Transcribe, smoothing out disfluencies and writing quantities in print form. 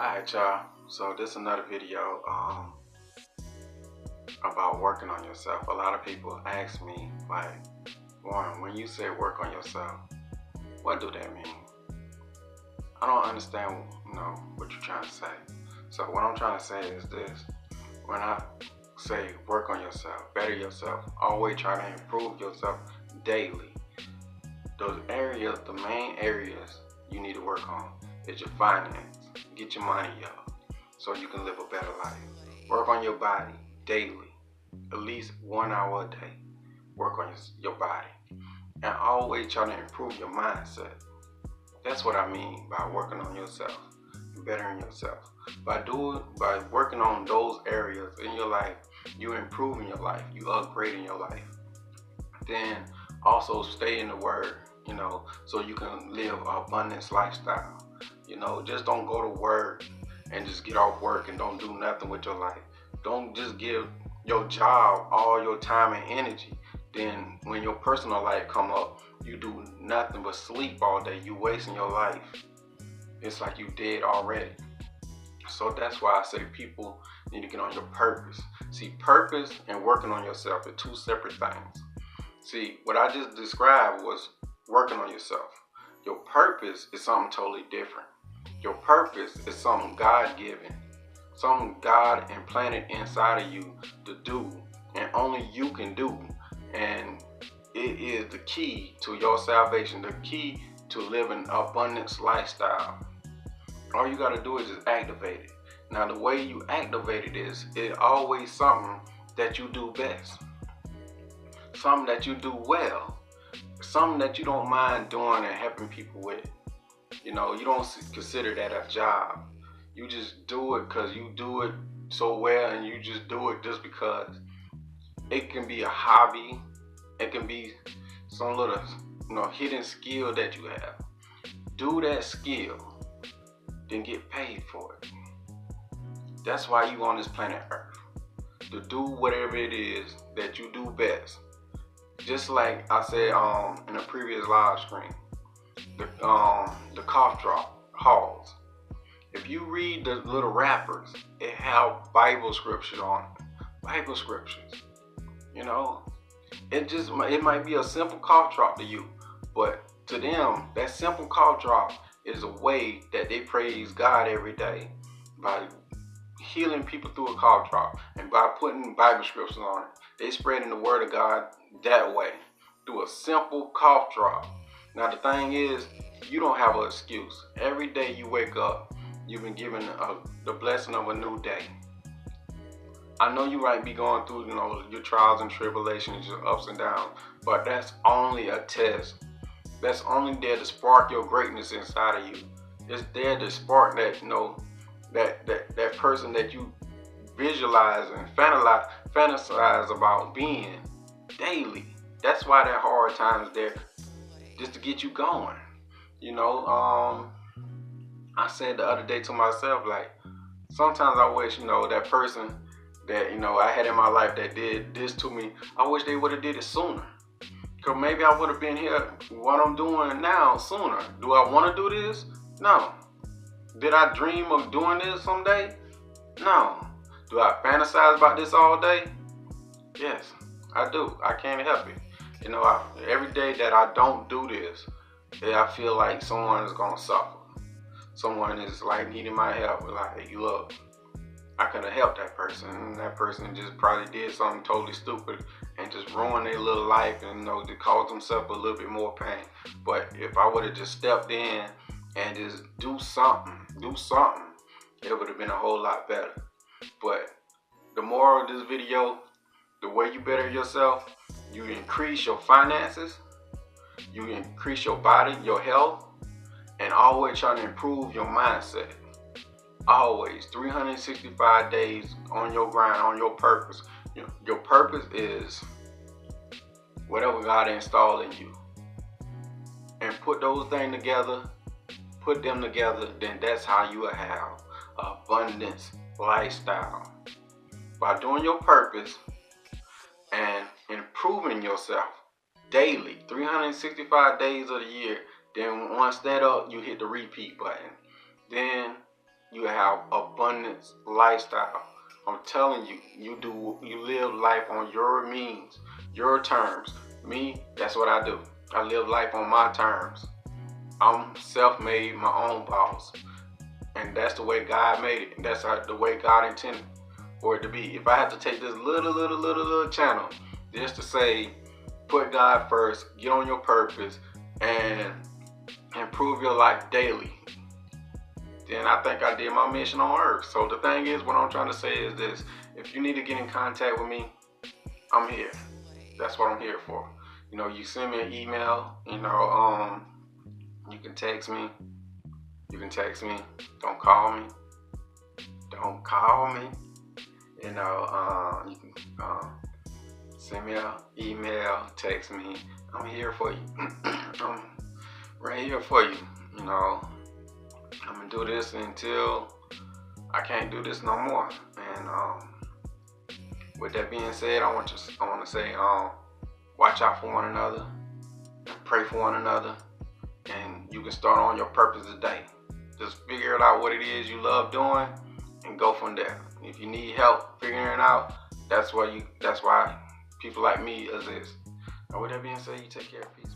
Alright y'all, so this is another video about working on yourself. A lot of people ask me, like, Warren, when you say work on yourself, what do that mean? I don't understand, what you're trying to say. So what I'm trying to say is this: when I say work on yourself, better yourself, always try to improve yourself daily. Those areas, the main areas you need to work on is your finance. Get your money up so you can live a better life. Work on your body daily, at least 1 hour a day. Work on your body, and always try to improve your mindset. That's what I mean by working on yourself, bettering yourself. By working on those areas in your life, you're improving your life, you upgrading your life. Then also stay in the word, so you can live an abundance lifestyle. Just don't go to work and just get off work and don't do nothing with your life. Don't just give your job all your time and energy. Then when your personal life come up, you do nothing but sleep all day. You wasting your life. It's like you dead already. So that's why I say people need to get on your purpose. See, purpose and working on yourself are two separate things. See, what I just described was working on yourself. Your purpose is something totally different. Your purpose is something God-given, something God implanted inside of you to do, and only you can do. And it is the key to your salvation, the key to living an abundance lifestyle. All you got to do is just activate it. Now, the way you activate it is always something that you do best, something that you do well, something that you don't mind doing and helping people with. You don't consider that a job. You just do it because you do it so well, and you just do it just because. It can be a hobby. It can be some little, hidden skill that you have. Do that skill, then get paid for it. That's why you on this planet Earth, to do whatever it is that you do best. Just like I said in a previous live stream, the cough drop halls. If you read the little wrappers, it have Bible scriptures on it. Bible scriptures. It might be a simple cough drop to you, but to them, that simple cough drop is a way that they praise God every day by healing people through a cough drop, and by putting Bible scriptures on it. They spreading the word of God that way through a simple cough drop. Now the thing is, you don't have an excuse. Every day you wake up, you've been given the blessing of a new day. I know you might be going through, your trials and tribulations, your ups and downs, but that's only a test. That's only there to spark your greatness inside of you. It's there to spark that, that person that you visualize and fantasize about being daily. That's why that hard time's there, just to get you going. I said the other day to myself, like, sometimes I wish, that person that, I had in my life that did this to me, I wish they would have did it sooner. Because maybe I would have been here, what I'm doing now, sooner. Do I want to do this? No. Did I dream of doing this someday? No. Do I fantasize about this all day? Yes, I do. I can't help it. Every day that I don't do this, I feel like someone is going to suffer. Someone is like needing my help. Like, hey, look, I could have helped that person, and that person just probably did something totally stupid and just ruined their little life, and to cause themselves a little bit more pain. But if I would have just stepped in and just do something, it would have been a whole lot better. But the moral of this video, the way you better yourself, you increase your finances, you increase your body, your health, and always try to improve your mindset. Always 365 days on your grind, on your purpose. Your purpose is whatever God installed in you. And put those things together, then that's how you will have an abundance lifestyle. By doing your purpose and improving yourself daily, 365 days of the year. Then once that up, you hit the repeat button. Then you have abundance lifestyle. I'm telling you, you live life on your means, your terms. Me, that's what I do. I live life on my terms. I'm self-made, my own boss, and that's the way God made it. And that's the way God intended for it to be. If I have to take this little channel just to say, put God first, get on your purpose, and improve your life daily, then I think I did my mission on earth. So the thing is, what I'm trying to say is this: if you need to get in contact with me, I'm here. That's what I'm here for. You send me an email. You can text me. Don't call me. Don't call me. You can send me an email, text me. I'm here for you. I'm right here for you. I'm gonna do this until I can't do this no more. And with that being said, I want to say, watch out for one another, pray for one another, and you can start on your purpose today. Just figure out what it is you love doing, and go from there. If you need help figuring it out, that's why people like me exist. And with that being said, you take care. Peace.